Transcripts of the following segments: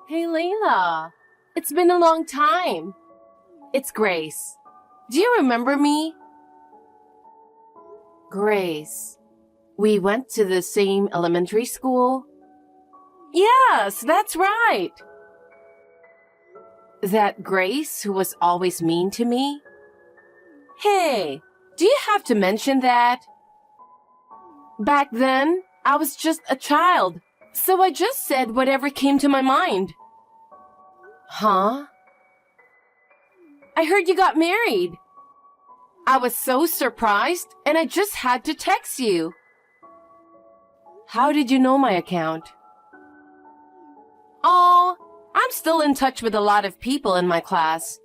Hey, Layla. It's been a long time. It's Grace. Do you remember me? Grace. We went to the same elementary school? Yes, that's right. That Grace who was always mean to me? Hey, do you have to mention that? Back then, I was just a child, so I just said whatever came to my mind. Huh? I heard you got married. I was so surprised, and I just had to text you. How did you know my account? Oh, I'm still in touch with a lot of people in my class.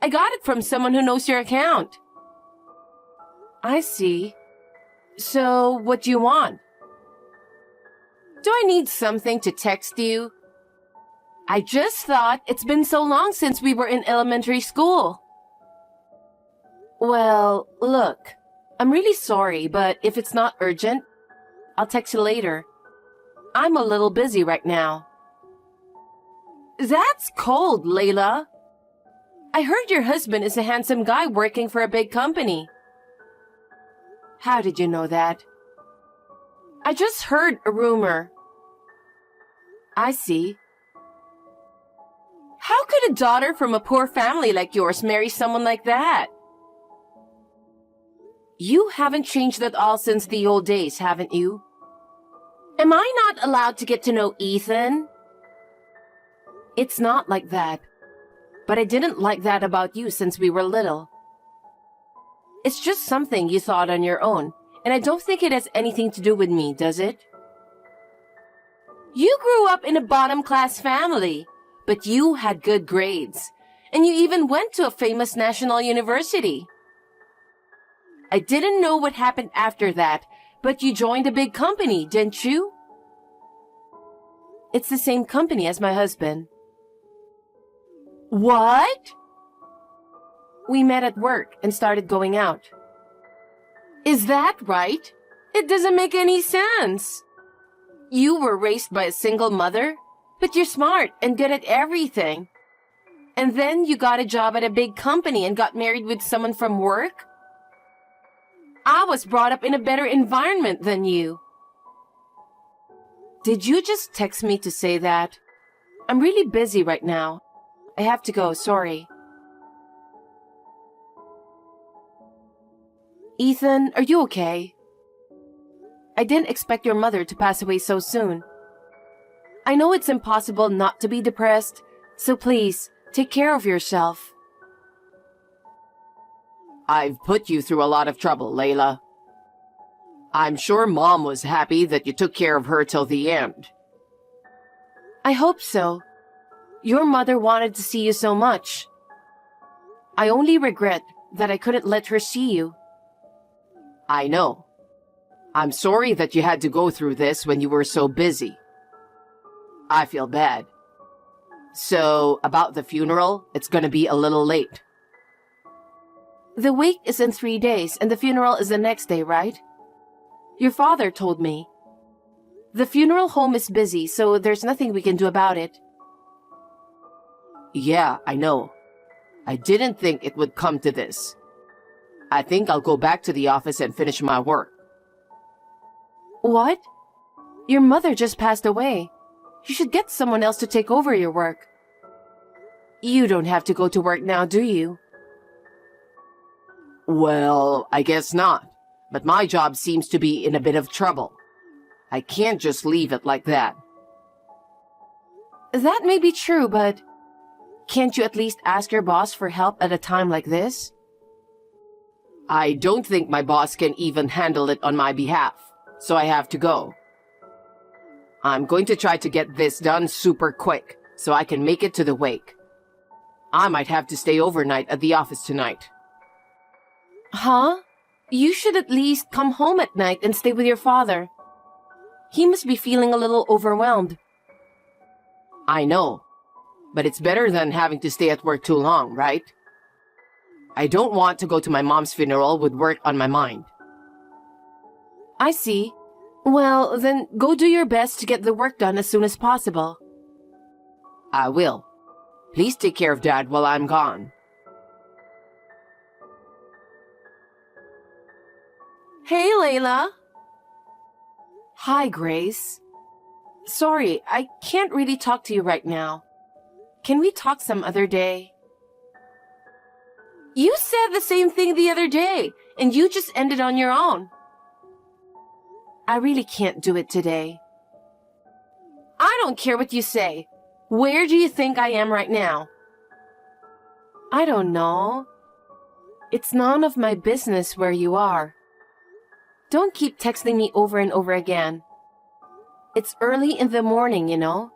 I got it from someone who knows your account. I see. So, what do you want? Do I need something to text you? I just thought it's been so long since we were in elementary school. Well, look, I'm really sorry, but if it's not urgent, I'll text you later. I'm a little busy right now. That's cold, Layla. I heard your husband is a handsome guy working for a big company. How did you know that? I just heard a rumor. I see. How could a daughter from a poor family like yours marry someone like that? You haven't changed at all since the old days, haven't you? Am I not allowed to get to know Ethan? It's not like that. But I didn't like that about you since we were little. It's just something you thought on your own, and I don't think it has anything to do with me, does it? You grew up in a bottom-class family, but you had good grades, and you even went to a famous national university. I didn't know what happened after that, but you joined a big company, didn't you? It's the same company as my husband. What? We met at work and started going out. Is that right? It doesn't make any sense. You were raised by a single mother, but you're smart and good at everything. And then you got a job at a big company and got married with someone from work? I was brought up in a better environment than you. Did you just text me to say that? I'm really busy right now. I have to go, sorry. Ethan, are you okay? I didn't expect your mother to pass away so soon. I know it's impossible not to be depressed, so please, take care of yourself. I've put you through a lot of trouble, Layla. I'm sure Mom was happy that you took care of her till the end. I hope so. Your mother wanted to see you so much. I only regret that I couldn't let her see you. I know. I'm sorry that you had to go through this when you were so busy. I feel bad. So, about the funeral, it's gonna be a little late. The wake is in 3 days, and the funeral is the next day, right? Your father told me. The funeral home is busy, so there's nothing we can do about it. Yeah, I know. I didn't think it would come to this. I think I'll go back to the office and finish my work. What? Your mother just passed away. You should get someone else to take over your work. You don't have to go to work now, do you? Well, I guess not. But my job seems to be in a bit of trouble. I can't just leave it like that. That may be true, but can't you at least ask your boss for help at a time like this? I don't think my boss can even handle it on my behalf, so I have to go. I'm going to try to get this done super quick, so I can make it to the wake. I might have to stay overnight at the office tonight. Huh? You should at least come home at night and stay with your father. He must be feeling a little overwhelmed. I know, but it's better than having to stay at work too long, right? I don't want to go to my mom's funeral with work on my mind. I see. Well, then go do your best to get the work done as soon as possible. I will. Please take care of Dad while I'm gone. Hey, Layla. Hi, Grace. Sorry, I can't really talk to you right now. Can we talk some other day? You said the same thing the other day, and you just ended on your own. I really can't do it today. I don't care what you say. Where do you think I am right now? I don't know. It's none of my business where you are. Don't keep texting me over and over again. It's early in the morning, you know.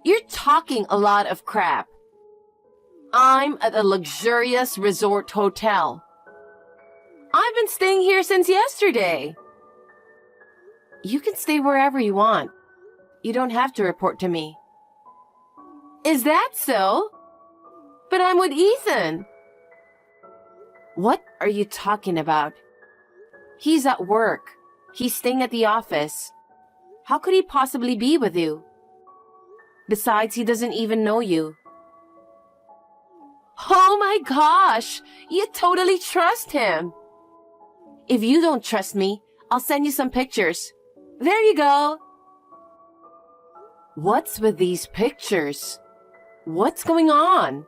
You're talking a lot of crap. I'm at a luxurious resort hotel. I've been staying here since yesterday. You can stay wherever you want. You don't have to report to me. Is that so? But I'm with Ethan. What are you talking about? He's at work. He's staying at the office. How could he possibly be with you? Besides, he doesn't even know you. Oh my gosh! You totally trust him! If you don't trust me, I'll send you some pictures. There you go! What's with these pictures? What's going on?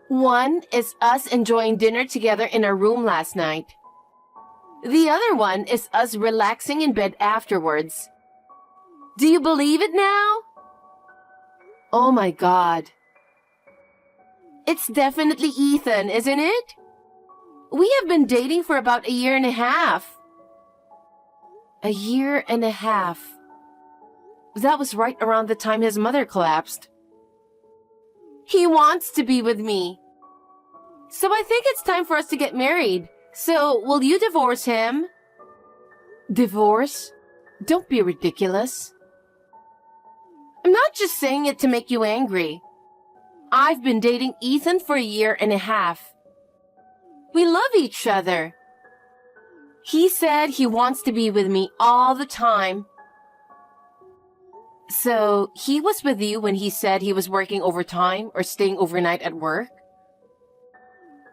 One is us enjoying dinner together in our room last night. The other one is us relaxing in bed afterwards. Do you believe it now? Oh my God. It's definitely Ethan, isn't it? We have been dating for about 1.5 years. 1.5 years. That was right around the time his mother collapsed. He wants to be with me. So I think it's time for us to get married. So, will you divorce him? Divorce? Don't be ridiculous. I'm not just saying it to make you angry. I've been dating Ethan for 1.5 years. We love each other. He said he wants to be with me all the time. So, he was with you when he said he was working overtime or staying overnight at work?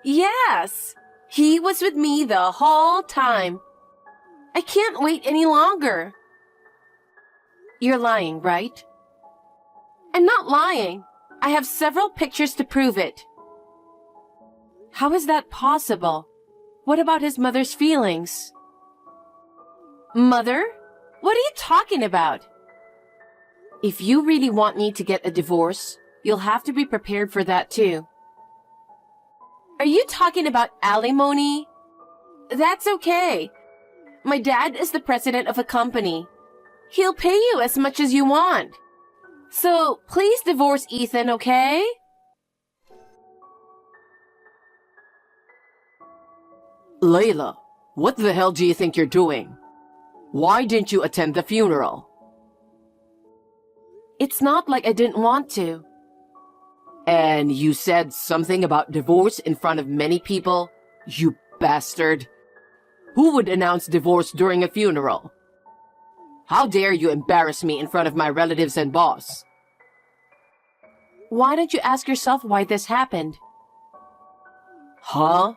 Yes, he was with me the whole time. I can't wait any longer. You're lying, right? I'm not lying. I have several pictures to prove it. How is that possible? What about his mother's feelings? Mother? What are you talking about? If you really want me to get a divorce, you'll have to be prepared for that too. Are you talking about alimony? That's okay. My dad is the president of a company. He'll pay you as much as you want. So, please divorce Ethan, okay? Layla, what the hell do you think you're doing? Why didn't you attend the funeral? It's not like I didn't want to. And you said something about divorce in front of many people? You bastard. Who would announce divorce during a funeral? How dare you embarrass me in front of my relatives and boss? Why don't you ask yourself why this happened? Huh?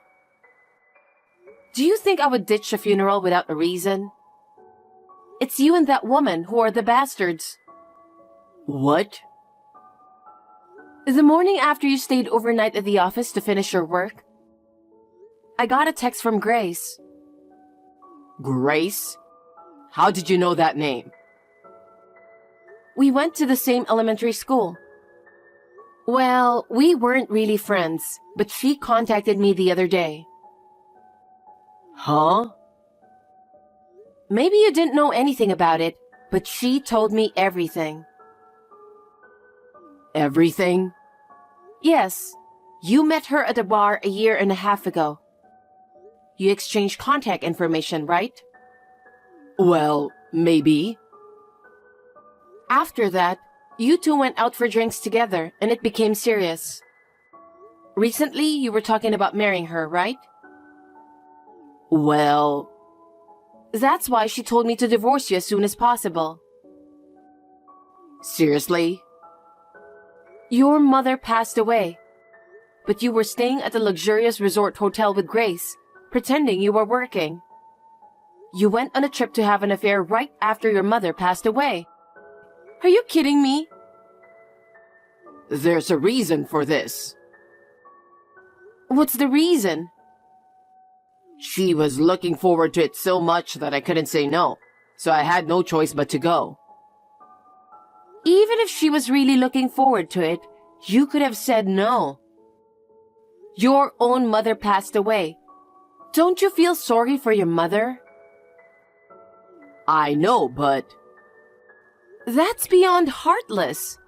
Do you think I would ditch a funeral without a reason? It's you and that woman who are the bastards. What? The morning after you stayed overnight at the office to finish your work, I got a text from Grace. Grace? How did you know that name? We went to the same elementary school. Well, we weren't really friends, but she contacted me the other day. Huh? Maybe you didn't know anything about it, but she told me everything. Everything? Yes. You met her at a bar 1.5 years ago. You exchanged contact information, right? Well, maybe. After that, you two went out for drinks together, and it became serious. Recently, you were talking about marrying her, right? Well, that's why she told me to divorce you as soon as possible. Seriously? Your mother passed away, but you were staying at a luxurious resort hotel with Grace, pretending you were working. You went on a trip to have an affair right after your mother passed away. Are you kidding me? There's a reason for this. What's the reason? She was looking forward to it so much that I couldn't say no, so I had no choice but to go. Even if she was really looking forward to it, you could have said no. Your own mother passed away. Don't you feel sorry for your mother? I know, but... That's beyond heartless.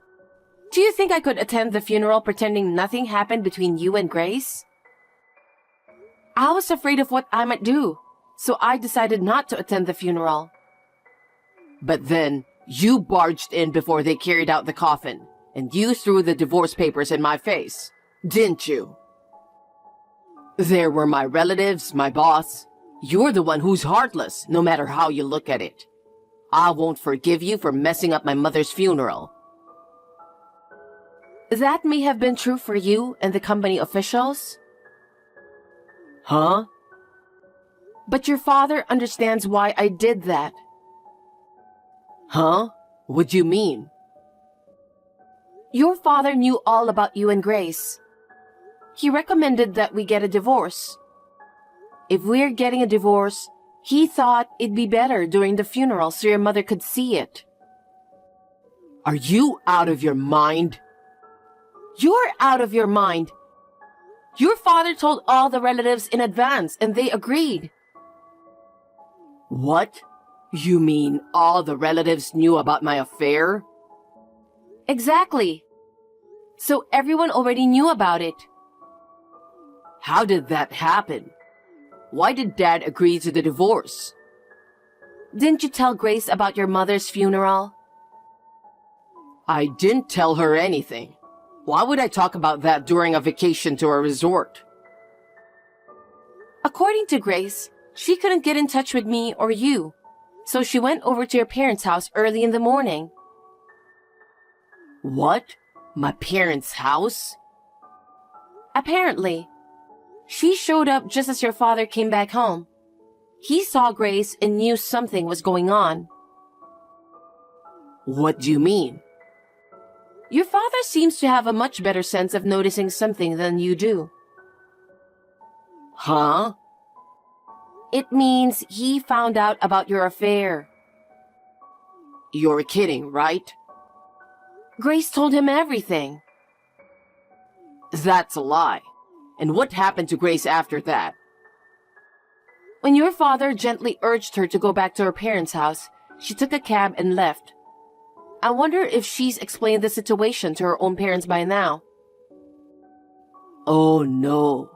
Do you think I could attend the funeral pretending nothing happened between you and Grace? I was afraid of what I might do, so I decided not to attend the funeral. But then, you barged in before they carried out the coffin, and you threw the divorce papers in my face, didn't you? There were my relatives, my boss. You're the one who's heartless, no matter how you look at it. I won't forgive you for messing up my mother's funeral. That may have been true for you and the company officials. Huh? But your father understands why I did that. Huh? What do you mean? Your father knew all about you and Grace. He recommended that we get a divorce. If we're getting a divorce, he thought it'd be better during the funeral so your mother could see it. Are you out of your mind? You're out of your mind. Your father told all the relatives in advance and they agreed. What? You mean all the relatives knew about my affair? Exactly. So everyone already knew about it. How did that happen? Why did Dad agree to the divorce? Didn't you tell Grace about your mother's funeral? I didn't tell her anything. Why would I talk about that during a vacation to a resort? According to Grace, she couldn't get in touch with me or you, so she went over to your parents' house early in the morning. What? My parents' house? Apparently. She showed up just as your father came back home. He saw Grace and knew something was going on. What do you mean? Your father seems to have a much better sense of noticing something than you do. Huh? It means he found out about your affair. You're kidding, right? Grace told him everything. That's a lie. And what happened to Grace after that? When your father gently urged her to go back to her parents' house, she took a cab and left. I wonder if she's explained the situation to her own parents by now. Oh no.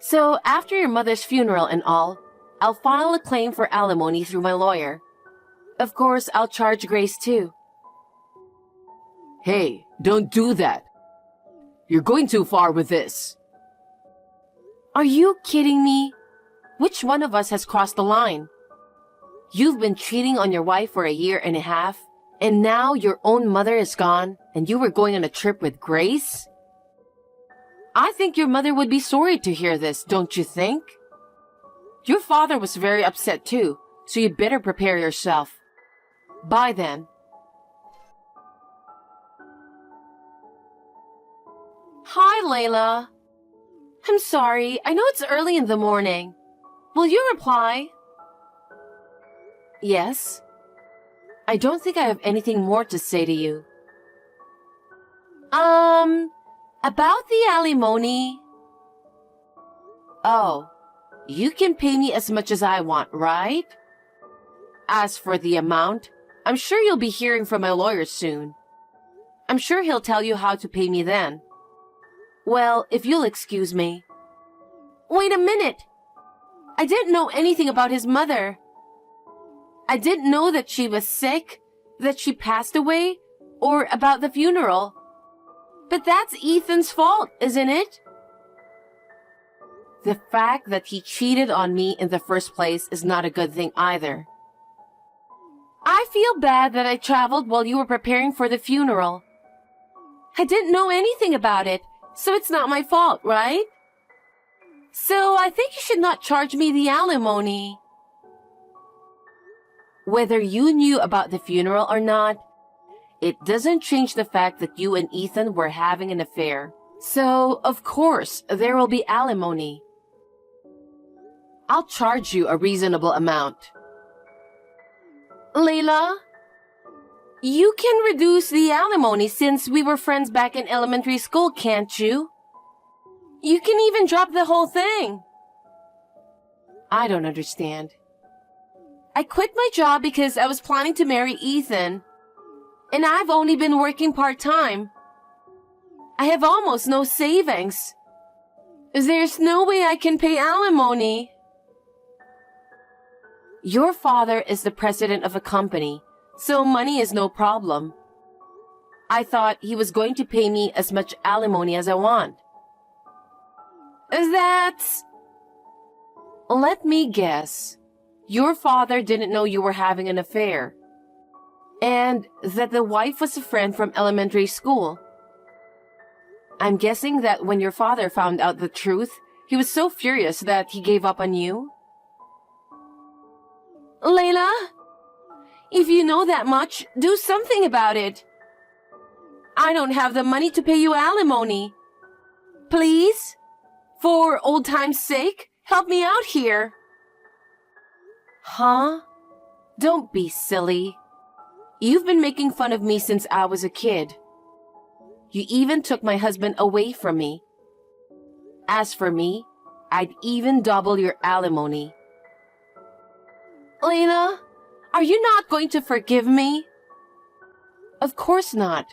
So, after your mother's funeral and all, I'll file a claim for alimony through my lawyer. Of course, I'll charge Grace too. Hey, don't do that. You're going too far with this. Are you kidding me? Which one of us has crossed the line? You've been cheating on your wife for a year and a half, and now your own mother is gone, and you were going on a trip with Grace? I think your mother would be sorry to hear this, don't you think? Your father was very upset too, so you'd better prepare yourself. Bye then. Hi, Layla. I'm sorry, I know it's early in the morning. Will you reply? Yes. I don't think I have anything more to say to you. About the alimony. Oh, you can pay me as much as I want, right? As for the amount, I'm sure you'll be hearing from my lawyer soon. I'm sure he'll tell you how to pay me then. Well, if you'll excuse me. Wait a minute! I didn't know anything about his mother. I didn't know that she was sick, that she passed away, or about the funeral. But that's Ethan's fault, isn't it? The fact that he cheated on me in the first place is not a good thing either. I feel bad that I traveled while you were preparing for the funeral. I didn't know anything about it, so it's not my fault, right? So I think you should not charge me the alimony. Whether you knew about the funeral or not, it doesn't change the fact that you and Ethan were having an affair. So, of course, there will be alimony. I'll charge you a reasonable amount. Layla, you can reduce the alimony since we were friends back in elementary school, can't you? You can even drop the whole thing. I don't understand. I quit my job because I was planning to marry Ethan. And I've only been working part-time. I have almost no savings. There's no way I can pay alimony. Your father is the president of a company, so money is no problem. I thought he was going to pay me as much alimony as I want. That's... Let me guess. Your father didn't know you were having an affair. And that the wife was a friend from elementary school. I'm guessing that when your father found out the truth, he was so furious that he gave up on you? Layla, if you know that much, do something about it. I don't have the money to pay you alimony. Please, for old time's sake, help me out here. Huh? Don't be silly. You've been making fun of me since I was a kid. You even took my husband away from me. As for me, I'd even double your alimony. Layla, are you not going to forgive me? Of course not.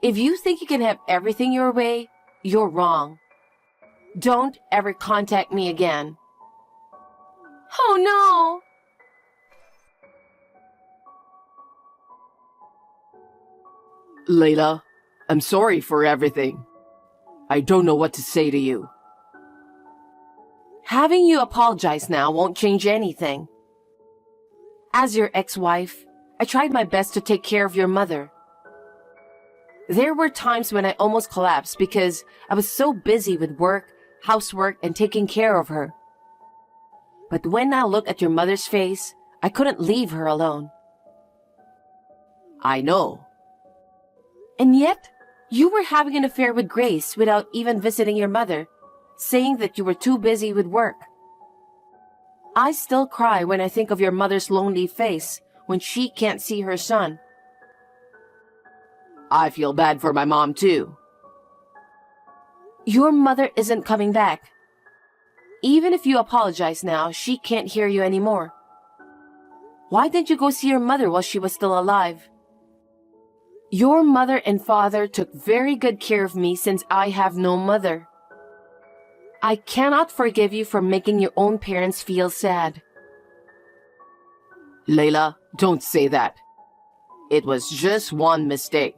If you think you can have everything your way, you're wrong. Don't ever contact me again. Oh no! Layla, I'm sorry for everything. I don't know what to say to you. Having you apologize now won't change anything. As your ex-wife, I tried my best to take care of your mother. There were times when I almost collapsed because I was so busy with work, housework, and taking care of her. But when I looked at your mother's face, I couldn't leave her alone. I know. And yet, you were having an affair with Grace without even visiting your mother, saying that you were too busy with work. I still cry when I think of your mother's lonely face when she can't see her son. I feel bad for my mom too. Your mother isn't coming back. Even if you apologize now, she can't hear you anymore. Why didn't you go see your mother while she was still alive? Your mother and father took very good care of me since I have no mother. I cannot forgive you for making your own parents feel sad. Layla, don't say that. It was just one mistake.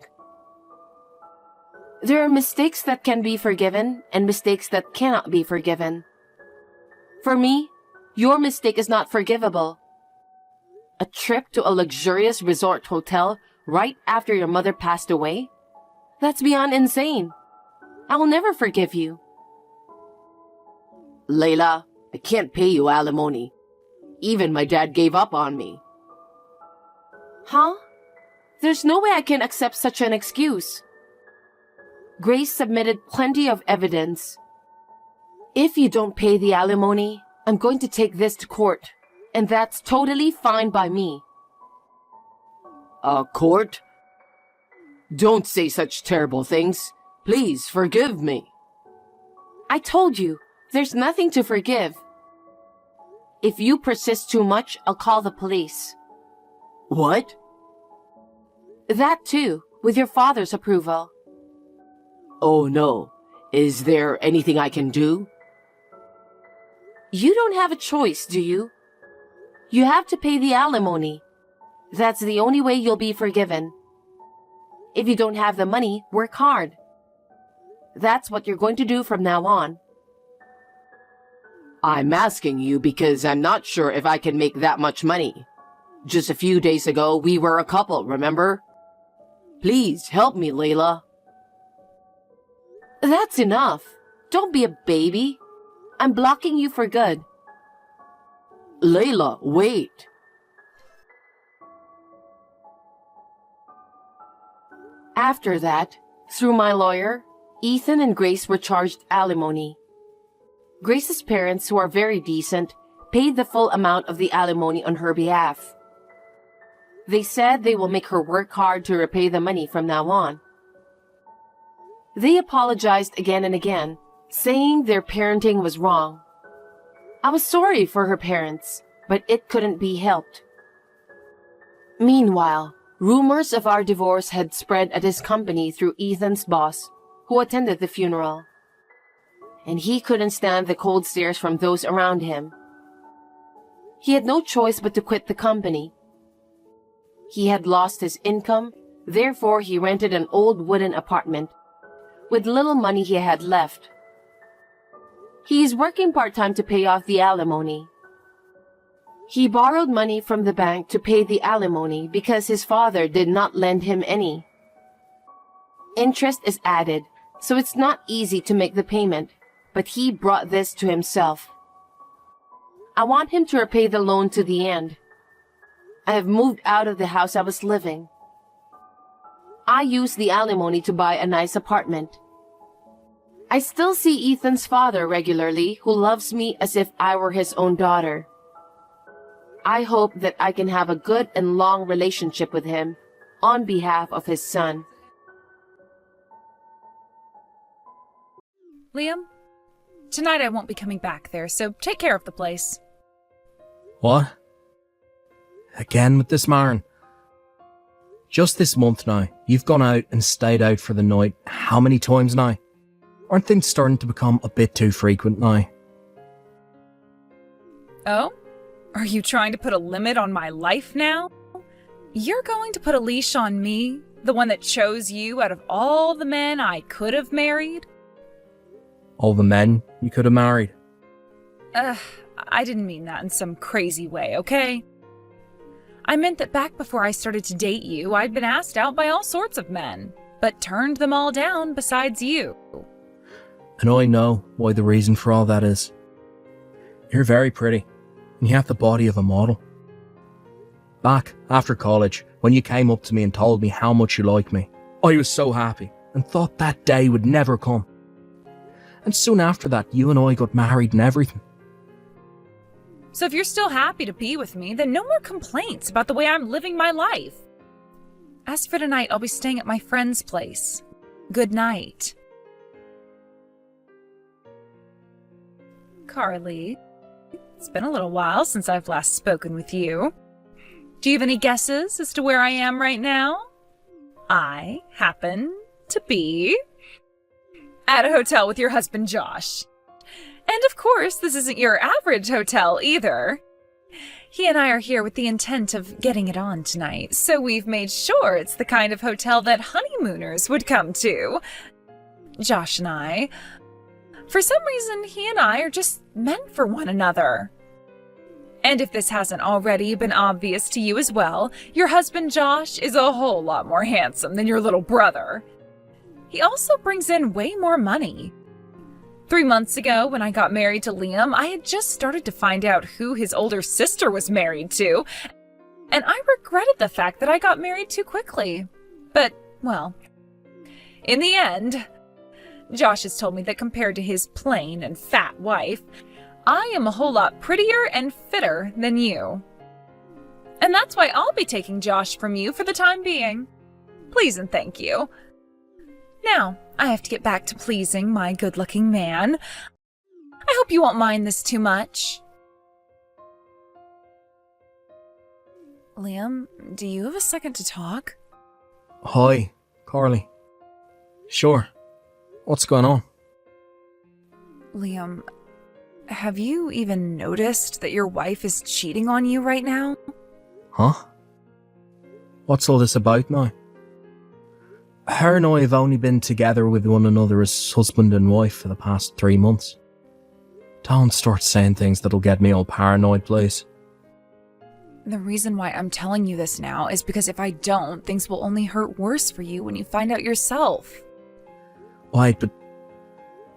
There are mistakes that can be forgiven and mistakes that cannot be forgiven. For me, your mistake is not forgivable. A trip to a luxurious resort hotel right after your mother passed away? That's beyond insane. I will never forgive you. Layla, I can't pay you alimony. Even my dad gave up on me. Huh? There's no way I can accept such an excuse. Grace submitted plenty of evidence. If you don't pay the alimony, I'm going to take this to court, and that's totally fine by me. Court? Don't say such terrible things. Please forgive me. I told you, there's nothing to forgive. If you persist too much, I'll call the police. What? That too, with your father's approval. Oh no. Is there anything I can do? You don't have a choice, do you? You have to pay the alimony. That's the only way you'll be forgiven. If you don't have the money, work hard. That's what you're going to do from now on. I'm asking you because I'm not sure if I can make that much money. Just a few days ago, we were a couple, remember? Please, help me, Layla. That's enough. Don't be a baby. I'm blocking you for good. Layla, wait. After that, through my lawyer, Ethan and Grace were charged alimony. Grace's parents, who are very decent, paid the full amount of the alimony on her behalf. They said they will make her work hard to repay the money from now on. They apologized again and again, saying their parenting was wrong. I was sorry for her parents, but it couldn't be helped. Meanwhile, rumors of our divorce had spread at his company through Ethan's boss, who attended the funeral. And he couldn't stand the cold stares from those around him. He had no choice but to quit the company. He had lost his income, therefore he rented an old wooden apartment with little money he had left. He is working part-time to pay off the alimony. He borrowed money from the bank to pay the alimony because his father did not lend him any. Interest is added, so it's not easy to make the payment, but he brought this to himself. I want him to repay the loan to the end. I have moved out of the house I was living. I used the alimony to buy a nice apartment. I still see Ethan's father regularly, who loves me as if I were his own daughter. I hope that I can have a good and long relationship with him on behalf of his son. Liam, tonight I won't be coming back there, so take care of the place. What? Again with this Maren? Just this month now, you've gone out and stayed out for the night how many times now? Aren't things starting to become a bit too frequent now? Oh? Are you trying to put a limit on my life now? You're going to put a leash on me, the one that chose you out of all the men I could have married? All the men you could have married? I didn't mean that in some crazy way, okay? I meant that back before I started to date you, I'd been asked out by all sorts of men, but turned them all down besides you. And I know why the reason for all that is. You're very pretty, and you have the body of a model. Back after college, when you came up to me and told me how much you like me, I was so happy and thought that day would never come. And soon after that, you and I got married and everything. So if you're still happy to be with me, then no more complaints about the way I'm living my life. As for tonight, I'll be staying at my friend's place. Good night. Carly, it's been a little while since I've last spoken with you. Do you have any guesses as to where I am right now? I happen to be at a hotel with your husband, Josh. And of course, this isn't your average hotel either. He and I are here with the intent of getting it on tonight, so we've made sure it's the kind of hotel that honeymooners would come to. Josh and I. For some reason, he and I are just meant for one another. And if this hasn't already been obvious to you as well, your husband Josh is a whole lot more handsome than your little brother. He also brings in way more money. 3 months ago, when I got married to Liam, I had just started to find out who his older sister was married to, and I regretted the fact that I got married too quickly. But, well, in the end, Josh has told me that compared to his plain and fat wife, I am a whole lot prettier and fitter than you. And that's why I'll be taking Josh from you for the time being. Please and thank you. Now, I have to get back to pleasing my good-looking man. I hope you won't mind this too much. Liam, do you have a second to talk? Hi, Carly. Sure. What's going on? Liam, have you even noticed that your wife is cheating on you right now? Huh? What's all this about now? Her and I have only been together with one another as husband and wife for the past 3 months. Don't start saying things that'll get me all paranoid, please. The reason why I'm telling you this now is because if I don't, things will only hurt worse for you when you find out yourself. Right, but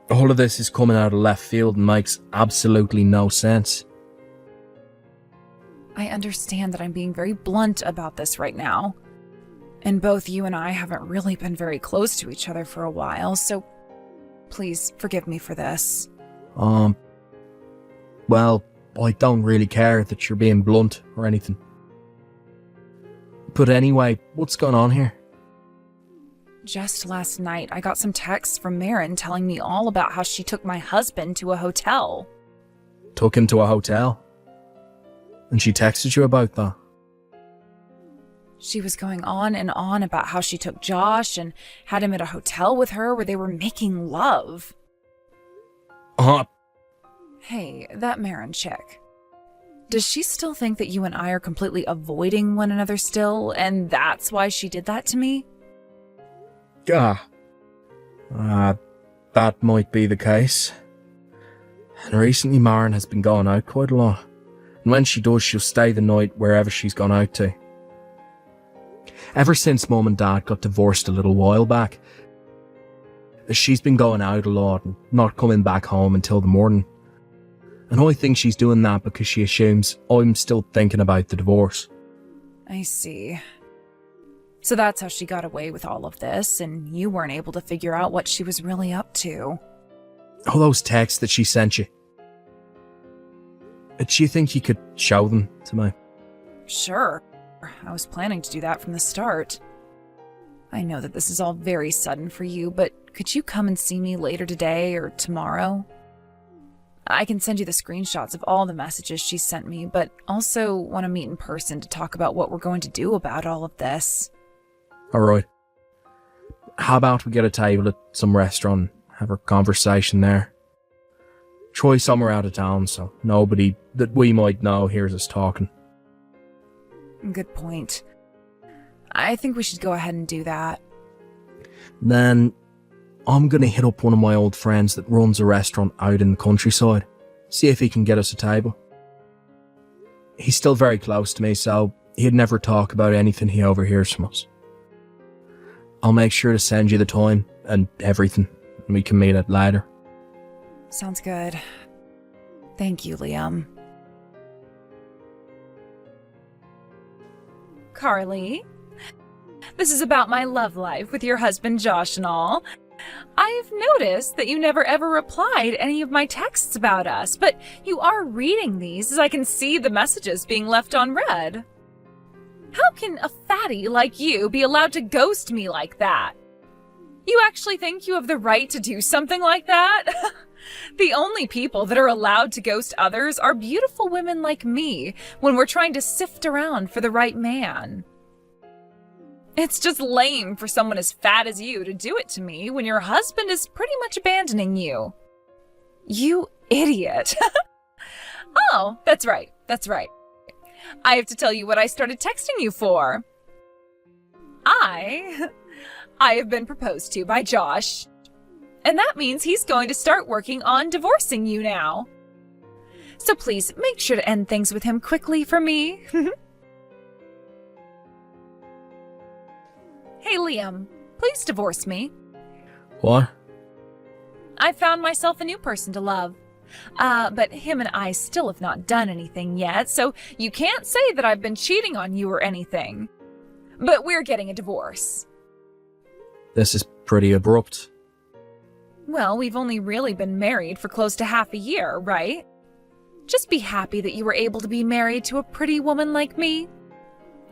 all of this is coming out of left field and makes absolutely no sense. I understand that I'm being very blunt about this right now. And both you and I haven't really been very close to each other for a while, so please forgive me for this. Well, I don't really care that you're being blunt or anything. But anyway, what's going on here? Just last night, I got some texts from Marin telling me all about how she took my husband to a hotel. Took him to a hotel? And she texted you about that? She was going on and on about how she took Josh and had him at a hotel with her where they were making love. Hey, that Marin chick. Does she still think that you and I are completely avoiding one another still, and that's why she did that to me? That might be the case. And recently Marin has been going out quite a lot. And when she does, she'll stay the night wherever she's gone out to. Ever since Mum and Dad got divorced a little while back, she's been going out a lot and not coming back home until the morning. And I think she's doing that because she assumes I'm still thinking about the divorce. I see. So that's how she got away with all of this, and you weren't able to figure out what she was really up to. All those texts that she sent you. Do you think you could show them to me? Sure. I was planning to do that from the start. I know that this is all very sudden for you, but could you come and see me later today or tomorrow? I can send you the screenshots of all the messages she sent me, but also want to meet in person to talk about what we're going to do about all of this. Alright. How about we get a table at some restaurant, have a conversation there? Try somewhere out of town so nobody that we might know hears us talking. Good point. I think we should go ahead and do that. Then I'm gonna hit up one of my old friends that runs a restaurant out in the countryside. See if he can get us a table. He's still very close to me, so he'd never talk about anything he overhears from us. I'll make sure to send you the time and everything, and we can meet at later. Sounds good. Thank you, Liam. Carly, this is about my love life with your husband Josh and all. I've noticed that you never ever replied any of my texts about us, but you are reading these as I can see the messages being left unread. How can a fatty like you be allowed to ghost me like that? You actually think you have the right to do something like that? The only people that are allowed to ghost others are beautiful women like me when we're trying to sift around for the right man. It's just lame for someone as fat as you to do it to me when your husband is pretty much abandoning you. You idiot. Oh, that's right. I have to tell you what I started texting you for. I have been proposed to by Josh. And that means he's going to start working on divorcing you now. So please make sure to end things with him quickly for me. Hey, Liam, please divorce me. What? I found myself a new person to love. But him and I still have not done anything yet, so you can't say that I've been cheating on you or anything. But we're getting a divorce. This is pretty abrupt. Well, we've only really been married for close to half a year, right? Just be happy that you were able to be married to a pretty woman like me.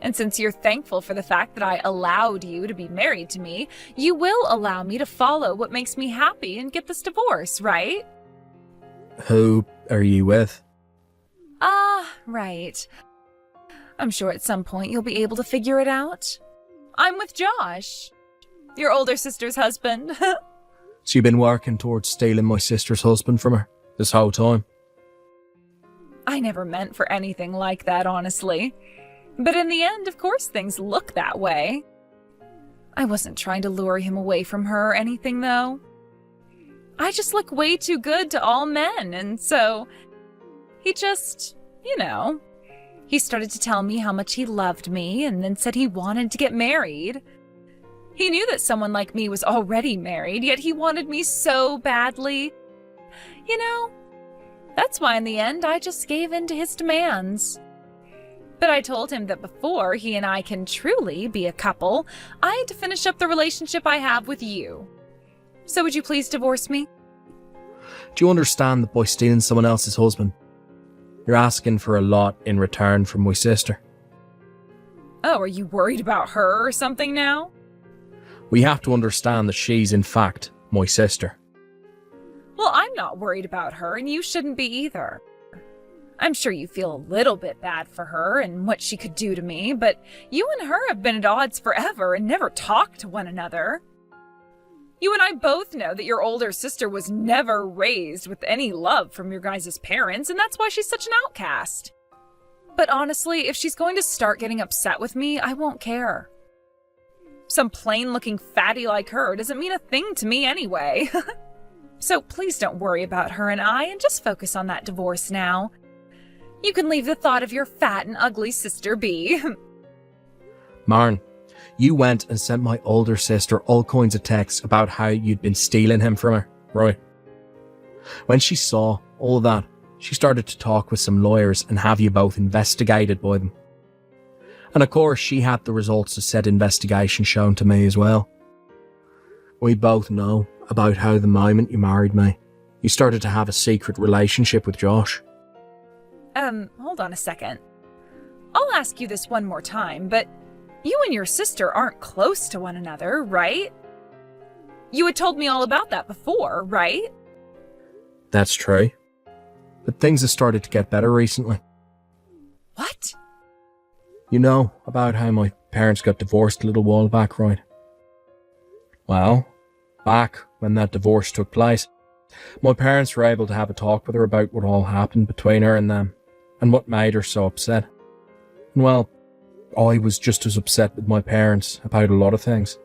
And since you're thankful for the fact that I allowed you to be married to me, you will allow me to follow what makes me happy and get this divorce, right? Who are you with? Right. I'm sure at some point you'll be able to figure it out. I'm with Josh, your older sister's husband. So you've been working towards stealing my sister's husband from her this whole time? I never meant for anything like that, honestly. But in the end, of course, things look that way. I wasn't trying to lure him away from her or anything, though. I just look way too good to all men, and so he just, he He started to tell me how much he loved me and then said he wanted to get married. He knew that someone like me was already married, yet he wanted me so badly. You know, that's why in the end I just gave in to his demands. But I told him that before he and I can truly be a couple, I had to finish up the relationship I have with you. So would you please divorce me? Do you understand that by stealing someone else's husband, you're asking for a lot in return from my sister? Oh, are you worried about her or something now? We have to understand that she's in fact my sister. Well, I'm not worried about her, and you shouldn't be either. I'm sure you feel a little bit bad for her and what she could do to me, but you and her have been at odds forever and never talked to one another. You and I both know that your older sister was never raised with any love from your guys' parents, and that's why she's such an outcast. But honestly, if she's going to start getting upset with me, I won't care. Some plain-looking fatty like her doesn't mean a thing to me anyway. So please don't worry about her and I, and just focus on that divorce now. You can leave the thought of your fat and ugly sister be. Marn, you went and sent my older sister all kinds of texts about how you'd been stealing him from her, right? When she saw all that, she started to talk with some lawyers and have you both investigated by them. And of course, she had the results of said investigation shown to me as well. We both know about how the moment you married me, you started to have a secret relationship with Josh. Hold on a second. I'll ask you this one more time, but you and your sister aren't close to one another, right? You had told me all about that before, right? That's true. But things have started to get better recently. What? You know about how my parents got divorced a little while back, right? Well, back when that divorce took place, my parents were able to have a talk with her about what all happened between her and them, and what made her so upset. And well, I was just as upset with my parents about a lot of things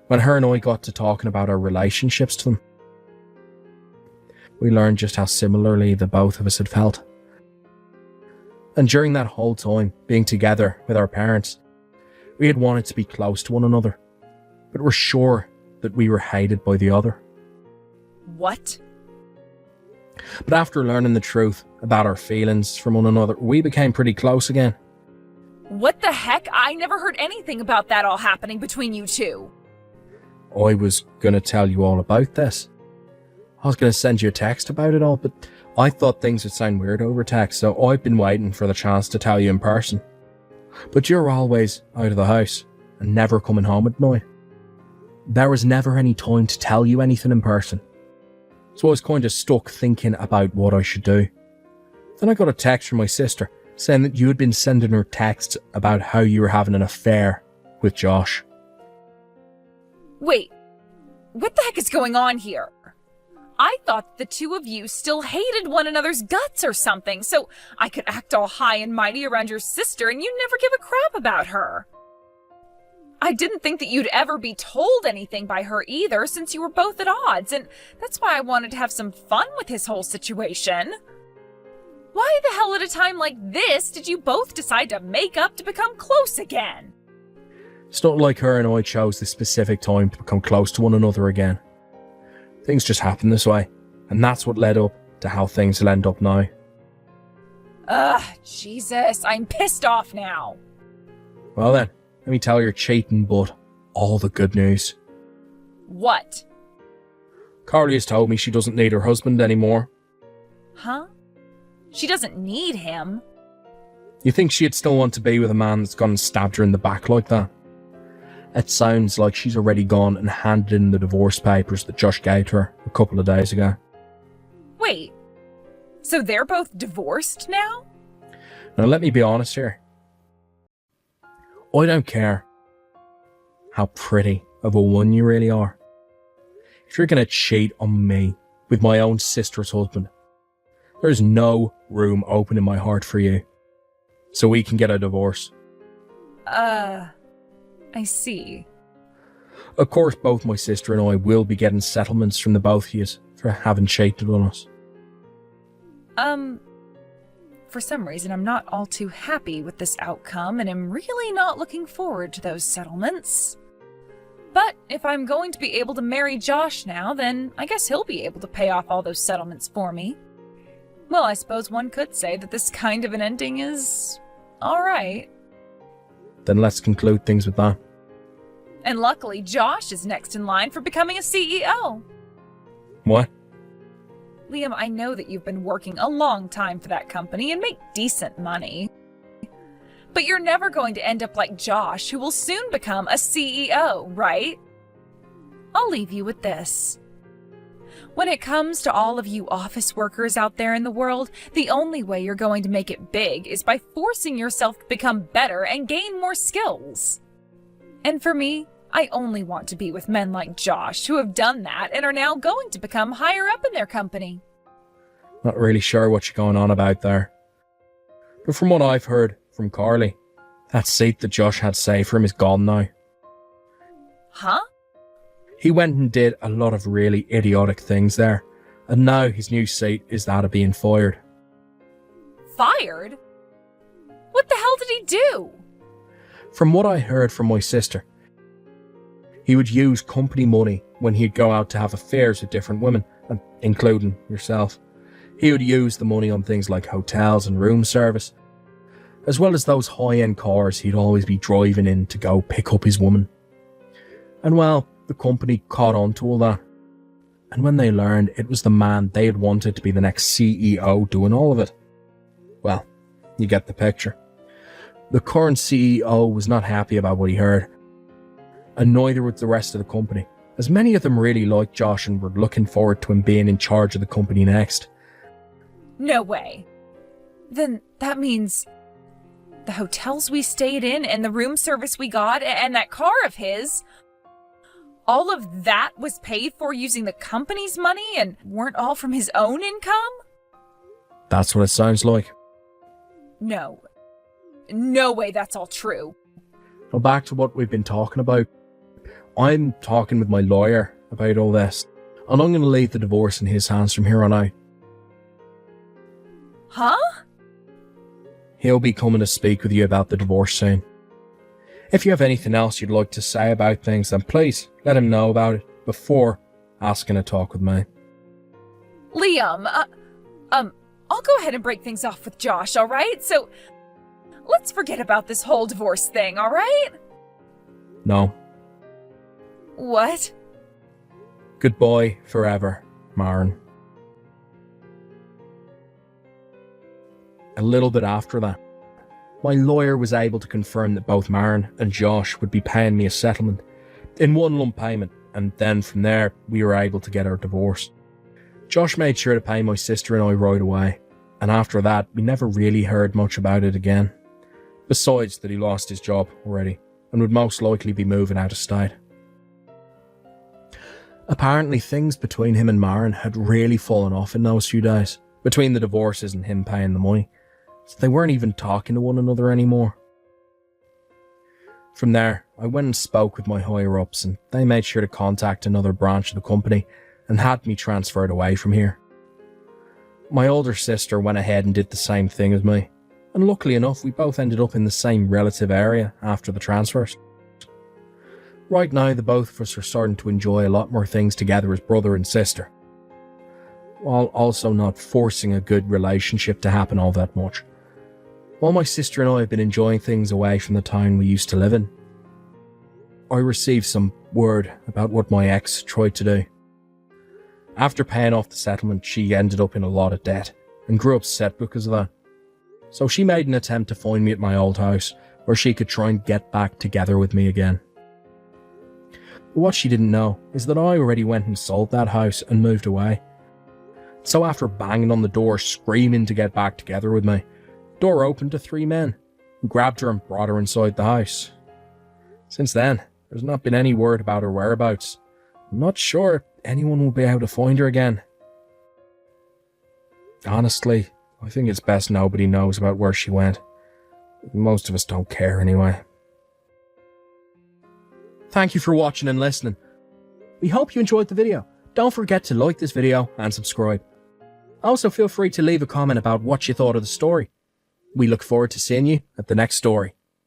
when her and I got to talking about our relationships to them. We learned just how similarly the both of us had felt. And during that whole time, being together with our parents, we had wanted to be close to one another, but were sure that we were hated by the other. What? But after learning the truth about our feelings from one another, we became pretty close again. What the heck? I never heard anything about that all happening between you two. I was going to tell you all about this. I was going to send you a text about it all, but I thought things would sound weird over text, so I've been waiting for the chance to tell you in person. But you're always out of the house and never coming home at night. There was never any time to tell you anything in person. So I was kind of stuck thinking about what I should do. Then I got a text from my sister saying that you had been sending her texts about how you were having an affair with Josh. Wait, what the heck is going on here? I thought the two of you still hated one another's guts or something, so I could act all high and mighty around your sister and you'd never give a crap about her. I didn't think that you'd ever be told anything by her either, since you were both at odds, and that's why I wanted to have some fun with his whole situation. Why the hell at a time like this did you both decide to make up to become close again? It's not like her and I chose the specific time to become close to one another again. Things just happen this way, and that's what led up to how things will end up now. Ugh, Jesus, I'm pissed off now. Well then, let me tell your cheating butt all the good news. What? Carly has told me she doesn't need her husband anymore. Huh? She doesn't need him. You think she'd still want to be with a man that's gone and stabbed her in the back like that? It sounds like she's already gone and handed in the divorce papers that Josh gave to her a couple of days ago. Wait, so they're both divorced now? Now let me be honest here. I don't care how pretty of a woman you really are. If you're going to cheat on me with my own sister's husband, there's no room open in my heart for you. So we can get a divorce. I see. Of course, both my sister and I will be getting settlements from the both of you for having cheated on us. for some reason I'm not all too happy with this outcome and am really not looking forward to those settlements. But if I'm going to be able to marry Josh now, then I guess he'll be able to pay off all those settlements for me. Well, I suppose one could say that this kind of an ending is alright. Then let's conclude things with that. And luckily, Josh is next in line for becoming a CEO. What? Liam, I know that you've been working a long time for that company and make decent money. But you're never going to end up like Josh, who will soon become a CEO, right? I'll leave you with this. When it comes to all of you office workers out there in the world, the only way you're going to make it big is by forcing yourself to become better and gain more skills. And for me, I only want to be with men like Josh who have done that and are now going to become higher up in their company. Not really sure what you're going on about there. But from what I've heard from Carly, that seat that Josh had saved for him is gone now. Huh? He went and did a lot of really idiotic things there, and now his new seat is that of being fired. Fired? What the hell did he do? From what I heard from my sister, he would use company money when he'd go out to have affairs with different women, including yourself. He would use the money on things like hotels and room service, as well as those high-end cars he'd always be driving in to go pick up his woman. And well, the company caught on to all that. And when they learned it was the man they had wanted to be the next CEO doing all of it, well, you get the picture. The current CEO was not happy about what he heard, and neither was the rest of the company, as many of them really liked Josh and were looking forward to him being in charge of the company next. No way. Then that means the hotels we stayed in and the room service we got and that car of his, all of that was paid for using the company's money and weren't all from his own income? That's what it sounds like. No. No way that's all true. Now back to what we've been talking about. I'm talking with my lawyer about all this, and I'm going to leave the divorce in his hands from here on out. Huh? He'll be coming to speak with you about the divorce soon. If you have anything else you'd like to say about things, then please let him know about it before asking to talk with me. Liam, I'll go ahead and break things off with Josh, alright? So, let's forget about this whole divorce thing, alright? No. What? Goodbye forever, Maren. A little bit after that, my lawyer was able to confirm that both Maren and Josh would be paying me a settlement in one lump payment, and then from there we were able to get our divorce. Josh made sure to pay my sister and I right away, and after that we never really heard much about it again. Besides that he lost his job already and would most likely be moving out of state. Apparently things between him and Maren had really fallen off in those few days, between the divorces and him paying the money. So they weren't even talking to one another anymore. From there, I went and spoke with my higher-ups, and they made sure to contact another branch of the company and had me transferred away from here. My older sister went ahead and did the same thing as me, and luckily enough we both ended up in the same relative area after the transfers. Right now the both of us are starting to enjoy a lot more things together as brother and sister, while also not forcing a good relationship to happen all that much. While my sister and I have been enjoying things away from the town we used to live in, I received some word about what my ex tried to do. After paying off the settlement, she ended up in a lot of debt and grew upset because of that. So she made an attempt to find me at my old house where she could try and get back together with me again. But what she didn't know is that I already went and sold that house and moved away. So after banging on the door screaming to get back together with me, the door opened to 3 men who grabbed her and brought her inside the house. Since then, there's not been any word about her whereabouts. I'm not sure if anyone will be able to find her again. Honestly, I think it's best nobody knows about where she went. Most of us don't care anyway. Thank you for watching and listening. We hope you enjoyed the video. Don't forget to like this video and subscribe. Also feel free to leave a comment about what you thought of the story. We look forward to seeing you at the next story.